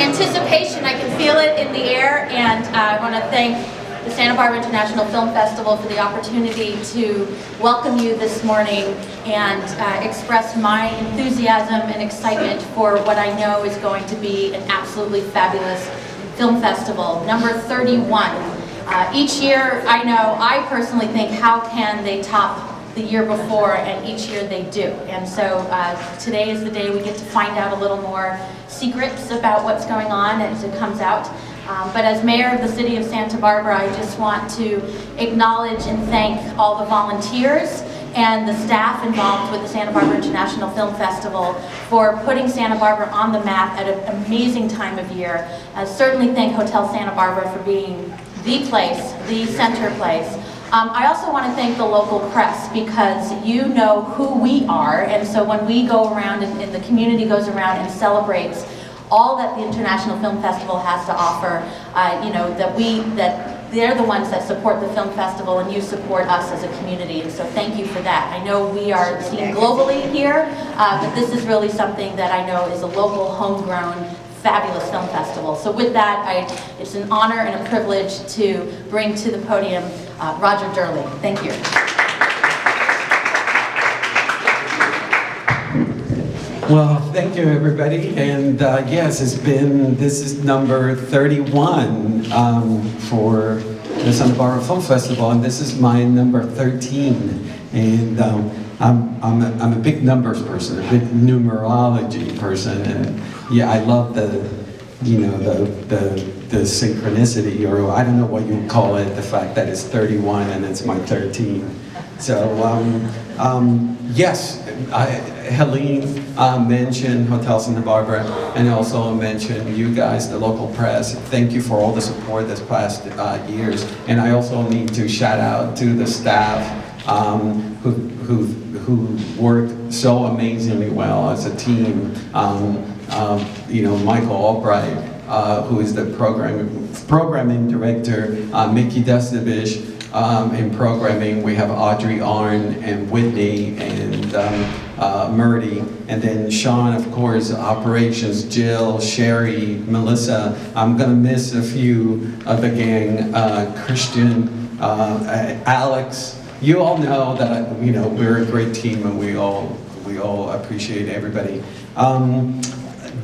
anticipation. I can feel it in the air, and I want to thank the Santa Barbara International Film Festival for the opportunity to welcome you this morning and express my enthusiasm and excitement for what I know is going to be an absolutely fabulous film festival, number 31. Each year, I personally think, how can they top the year before, and each year they do. And so today is the day we get to find out a little more secrets about what's going on as it comes out. But as mayor of the city of Santa Barbara, I just want to acknowledge and thank all the volunteers and the staff involved with the Santa Barbara International Film Festival for putting Santa Barbara on the map at an amazing time of year. Certainly thank Hotel Santa Barbara for being the place, the center place. I also want to thank the local press, because you know who we are, and so when we go around and the community goes around and celebrates all that the International Film Festival has to offer, that they're the ones that support the film festival, and you support us as a community, and so thank you for that. I know we are seen globally here, but this is really something that I know is a local, homegrown, fabulous film festival. So with that, it's an honor and a privilege to bring to the podium Roger Durling. Thank you. Well, thank you, everybody. And yes, this is number 31 for the Santa Barbara Film Festival, and this is my number 13. And I'm a big numbers person, a big numerology person, and yeah, I love the synchronicity, or I don't know what you would call it, the fact that it's 31 and it's my 13. So yes, Helene mentioned Hotel Santa Barbara, and also mentioned you guys, the local press. Thank you for all the support this past years. And I also need to shout out to the staff who worked so amazingly well as a team. Michael Albright, who is the programming director, Mickey Destovich, in programming. We have Audrey Arn and Whitney and Murdy, and then Sean, of course, operations, Jill, Sherry, Melissa. I'm gonna miss a few of the gang, Christian, Alex. You all know that we're a great team, and we all appreciate everybody.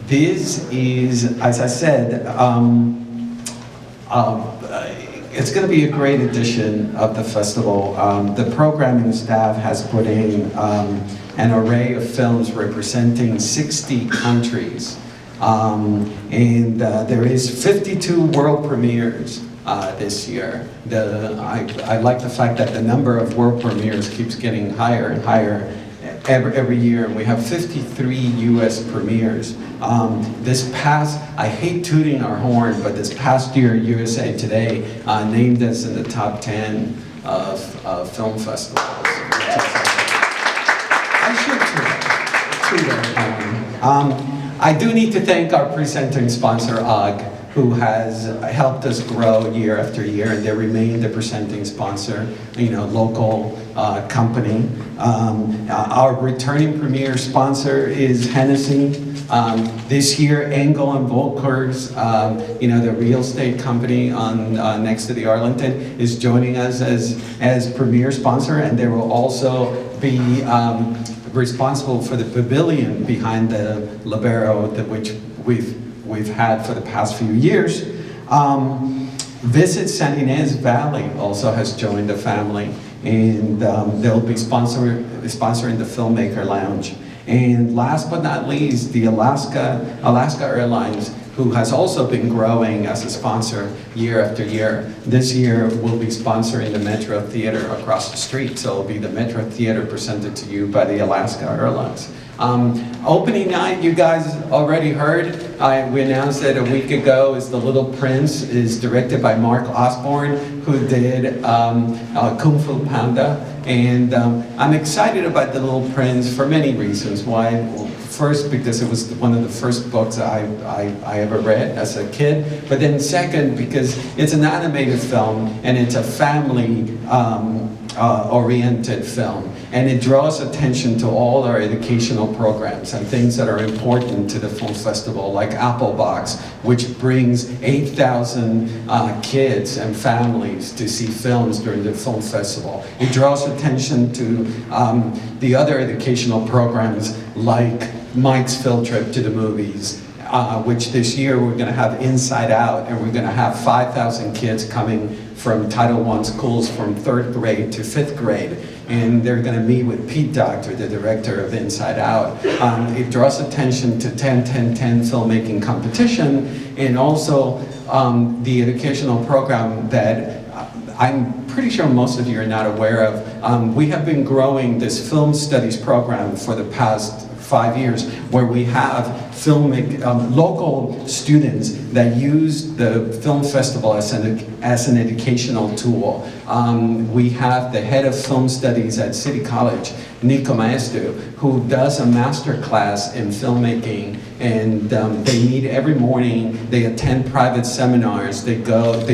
This is, as I said, it's going to be a great edition of the festival. The programming staff has put in an array of films representing 60 countries. And there is 52 world premieres this year. I like the fact that the number of world premieres keeps getting higher and higher every year, and we have 53 US premieres. I hate tooting our horn, but this past year, USA Today named us in the top 10 of film festivals. I should toot our horn. I do need to thank our presenting sponsor, OG, who has helped us grow year after year, and they remain the presenting sponsor, local company. Our returning premier sponsor is Hennessy. This year, Engel and Volkers, the real estate company on next to the Arlington, is joining us as premier sponsor, and they will also be responsible for the pavilion behind the Libero, which we've had for the past few years. Visit San Ynez Valley also has joined the family, and they'll be sponsoring the Filmmaker Lounge. And last but not least, the Alaska Airlines, who has also been growing as a sponsor year after year. This year, we'll be sponsoring the Metro Theater across the street, so it'll be the Metro Theater presented to you by the Alaska Airlines. Opening night, you guys already heard. We announced it a week ago. Is The Little Prince, is directed by Mark Osborne, who did Kung Fu Panda. And I'm excited about The Little Prince for many reasons. Why? Well, first, because it was one of the first books I ever read as a kid. But then second, because it's an animated film, and it's a family oriented film. And it draws attention to all our educational programs and things that are important to the film festival, like Apple Box, which brings 8,000 kids and families to see films during the film festival. It draws attention to the other educational programs like Mike's Field Trip to the Movies, which this year we're going to have Inside Out, and we're going to have 5,000 kids coming from Title I schools from 3rd grade to 5th grade. And they're going to meet with Pete Docter, the director of Inside Out. It draws attention to 10-10-10 filmmaking competition, and also the educational program that I'm pretty sure most of you are not aware of. We have been growing this film studies program for the past 5 years, where we have local students that use the film festival as an educational tool. We have the head of film studies at City College, Nico Maestu, who does a master class in filmmaking, and they meet every morning, they attend private seminars, they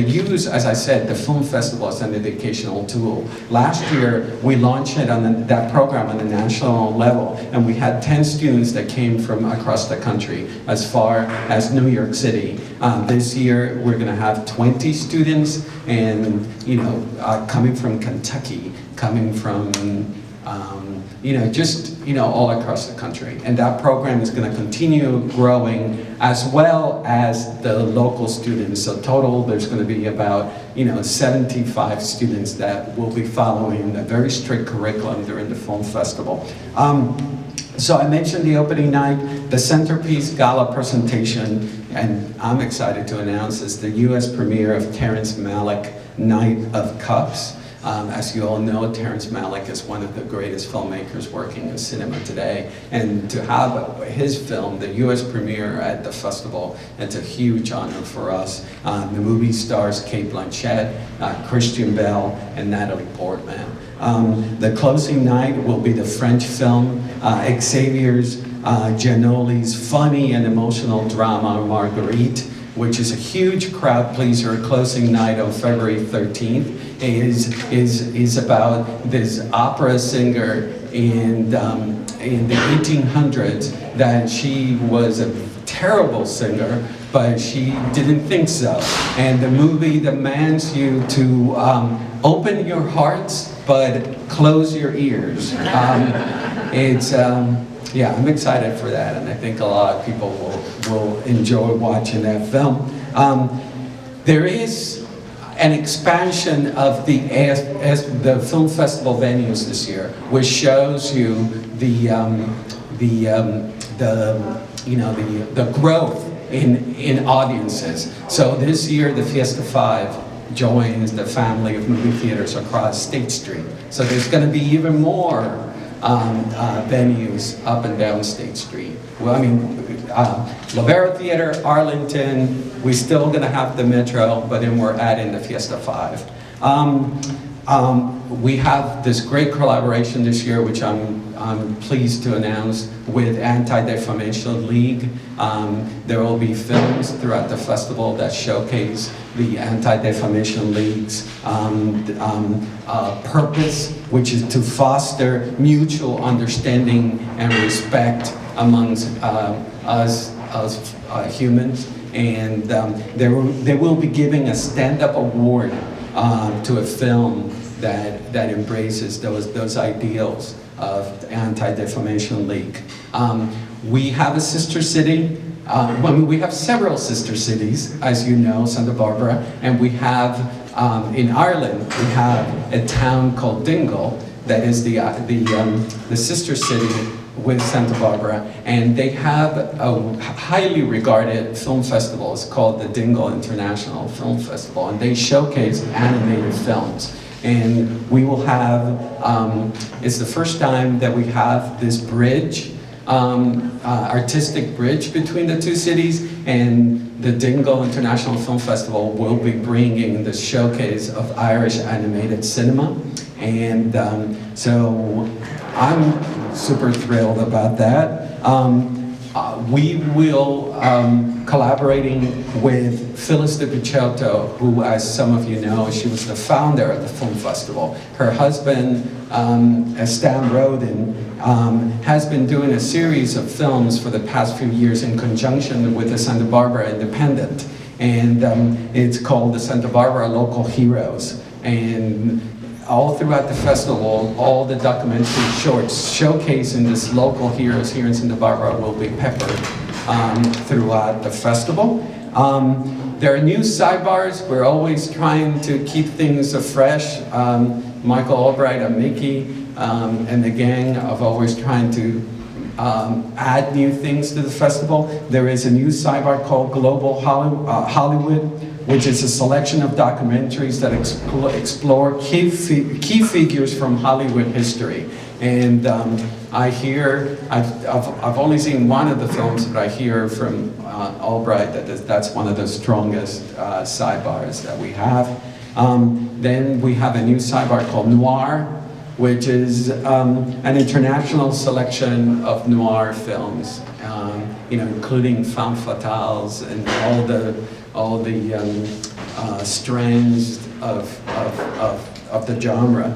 use, as I said, the film festival as an educational tool. Last year, we launched it on that program on a national level, and we had 10 students that came from across the country, as far as New York City. This year, we're gonna have 20 students, and coming from Kentucky, coming from all across the country. And that program is going to continue growing, as well as the local students. So total, there's going to be about 75 students that will be following a very strict curriculum during the film festival. So I mentioned the opening night, the centerpiece gala presentation, and I'm excited to announce is the US premiere of Terrence Malick, Night of Cups. As you all know, Terrence Malick is one of the greatest filmmakers working in cinema today. And to have his film, the US premiere at the festival, it's a huge honor for us. The movie stars Cate Blanchett, Christian Bale, and Natalie Portman. The closing night will be the French film Xavier Giannoli's funny and emotional drama Marguerite, which is a huge crowd pleaser. Closing night on February 13th is about this opera singer in the 1800s that she was a terrible singer, but she didn't think so. And the movie demands you to open your hearts, but close your ears. I'm excited for that, and I think a lot of people will enjoy watching that film. There is an expansion of the film festival venues this year, which shows you the growth in audiences. So this year, the Fiesta 5 joins the family of movie theaters across State Street. So there's going to be even more venues up and down State Street. Well, Lavero Theater, Arlington, we're still gonna have the Metro, but then we're adding the Fiesta 5. We have this great collaboration this year, which I'm pleased to announce, with Anti-Defamation League. There will be films throughout the festival that showcase the Anti-Defamation League's purpose, which is to foster mutual understanding and respect amongst us humans. And they will be giving a stand-up award to a film that embraces those ideals of the Anti-Defamation League. We have a sister city. We have several sister cities, as you know, Santa Barbara, and we have, in Ireland, we have a town called Dingle that is the sister city with Santa Barbara, and they have a highly regarded film festival. It's called the Dingle International Film Festival, and they showcase animated films. And we will have, it's the first time that we have this bridge, artistic bridge between the two cities, and the Dingle International Film Festival will be bringing the showcase of Irish animated cinema. And so I'm super thrilled about that. we will collaborating with Phyllis de Picciotto, who, as some of you know, she was the founder of the film festival. Her husband, Stan Roden, has been doing a series of films for the past few years in conjunction with the Santa Barbara Independent. And it's called the Santa Barbara Local Heroes. And all throughout the festival, all the documentary shorts showcasing this local heroes here in Santa Barbara will be peppered throughout the festival. There are new sidebars. We're always trying to keep things fresh. Michael Albright and Mickey and the gang are always trying to add new things to the festival. There is a new sidebar called Global Hollywood, which is a selection of documentaries that explore key figures from Hollywood history. And I've only seen one of the films, but I hear from Albright that that's one of the strongest sidebars that we have. Then we have a new sidebar called Noir, which is an international selection of noir films, including femme fatales and all the strands of the genre.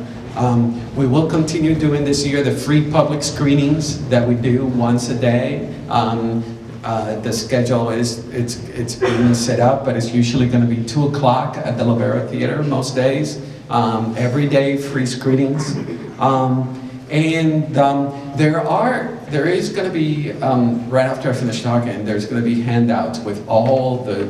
We will continue doing this year the free public screenings that we do once a day. The schedule it's being set up, but it's usually going to be 2 o'clock at the Lovera Theater most days. Every day free screenings. There is going to be, right after I finish talking, there's going to be handouts with all the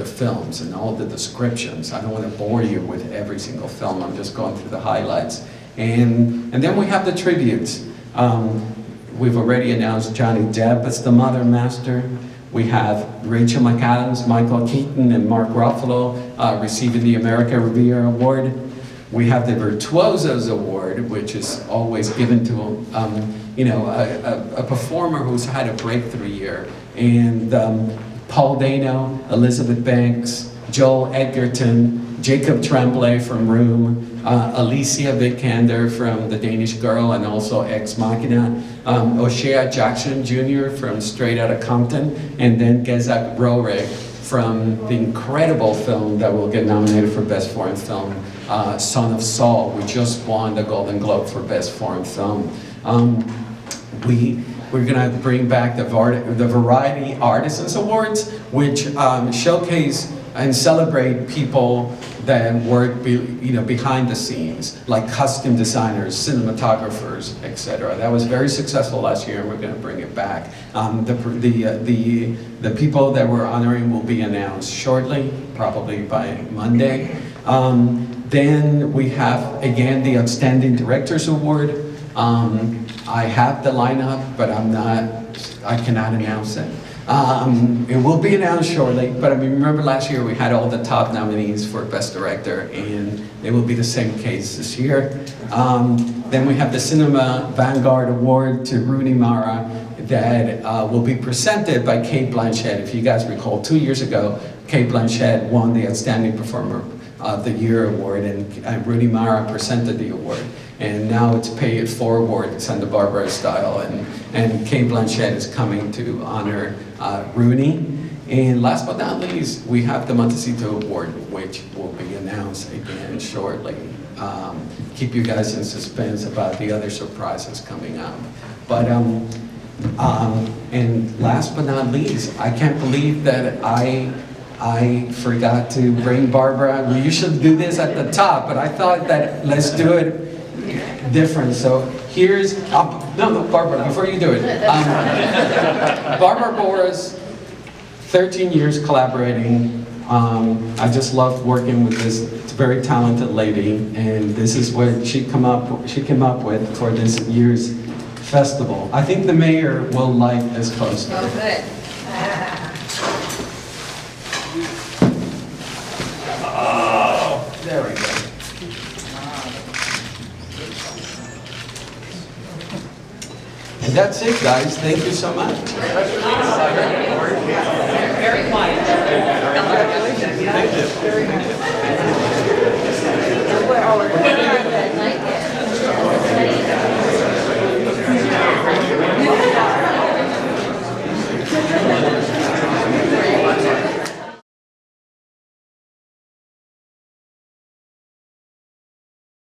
films and all the descriptions. I don't want to bore you with every single film. I'm just going through the highlights. And then we have the tributes. We've already announced Johnny Depp as the Mother Master. We have Rachel McAdams, Michael Keaton, and Mark Ruffalo receiving the America Revere Award. We have the Virtuosos Award, which is always given to a performer who's had a breakthrough year. And Paul Dano, Elizabeth Banks, Joel Edgerton, Jacob Tremblay from Room, Alicia Vikander from The Danish Girl and also Ex Machina, O'Shea Jackson Jr. from Straight Outta Compton, and then Gezak Rohrig from the incredible film that will get nominated for Best Foreign Film, Son of Saul. We just won the Golden Globe for Best Foreign Film. We're going to bring back the Variety Artisans Awards, which showcase and celebrate people that work behind the scenes, like costume designers, cinematographers, etc. That was very successful last year, and we're going to bring it back. The people that we're honoring will be announced shortly, probably by Monday. Then we have, again, the Outstanding Directors Award. I have the lineup, but I cannot announce it. It will be announced shortly, but remember last year we had all the top nominees for Best Director, and it will be the same case this year. Then we have the Cinema Vanguard Award to Rooney Mara that will be presented by Cate Blanchett. If you guys recall, 2 years ago, Cate Blanchett won the Outstanding Performer of the Year award, and Rooney Mara presented the award. And now it's pay it forward, Santa Barbara style, and Cate Blanchett is coming to honor Rooney. And last but not least, we have the Montecito Award, which will be announced again shortly. Keep you guys in suspense about the other surprises coming up. But and last but not least, I can't believe that I forgot to bring Barbara. We usually do this at the top, but I thought that let's do it different. So here's, no, Barbara, before you do it. Barbara Boras, 13 years collaborating. I just loved working with this very talented lady, and this is what she came up with for this year's festival. I think the mayor will like this poster. Oh, good. Oh, there we go. And that's it, guys. Thank you so much. Very quiet. Thank you. Where are they?